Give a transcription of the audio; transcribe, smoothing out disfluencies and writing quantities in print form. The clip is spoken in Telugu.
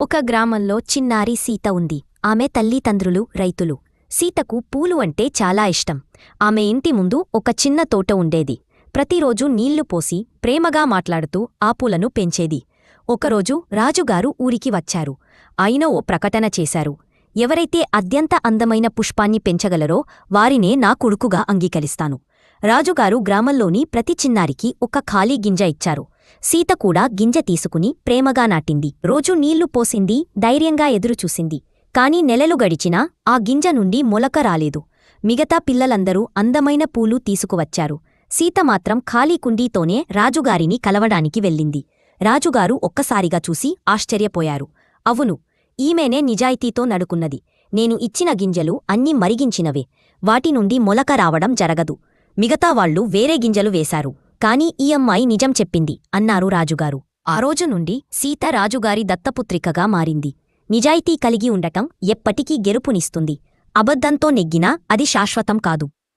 ఒక గ్రామంలో చిన్నారి సీత ఉంది. ఆమె తల్లిదండ్రులు రైతులు. సీతకు పూలు అంటే చాలా ఇష్టం. ఆమె ఇంటి ముందు ఒక చిన్న తోట ఉండేది. ప్రతిరోజూ నీళ్లు పోసి ప్రేమగా మాట్లాడుతూ ఆ పూలను పెంచేది. ఒకరోజు రాజుగారు ఊరికి వచ్చారు. ఆయన ఓ ప్రకటన చేశారు. ఎవరైతే అత్యంత అందమైన పుష్పాన్ని పెంచగలరో వారినే నా కొడుకుగా అంగీకరిస్తాను. రాజుగారు గ్రామంలోని ప్రతి చిన్నారికి ఒక ఖాళీ గింజ ఇచ్చారు. సీత కూడా గింజ తీసుకుని ప్రేమగా నాటింది. రోజూ నీళ్లు పోసింది, ధైర్యంగా ఎదురుచూసింది. కాని నెలలు గడిచినా ఆ గింజ నుండి మొలక రాలేదు. మిగతా పిల్లలందరూ అందమైన పూలు తీసుకువచ్చారు. సీత మాత్రం ఖాళీ కుండీతోనే రాజుగారిని కలవడానికి వెళ్ళింది. రాజుగారు ఒక్కసారిగా చూసి ఆశ్చర్యపోయారు. అవును, ఈమెనే నిజాయితీతో నడుకున్నది. నేను ఇచ్చిన గింజలు అన్నీ మరిగించినవే. వాటి నుండి మొలక రావడం జరగదు. మిగతా వాళ్లు వేరే గింజలు వేశారు. కాని ఈ అమ్మాయి నిజం చెప్పింది అన్నారు రాజుగారు. ఆ రోజు నుండి సీత రాజుగారి దత్తపుత్రికగా మారింది. నిజాయితీ కలిగి ఉండటం ఎప్పటికీ గెలుపునిస్తుంది. అబద్ధంతో నెగ్గినా అది శాశ్వతం కాదు.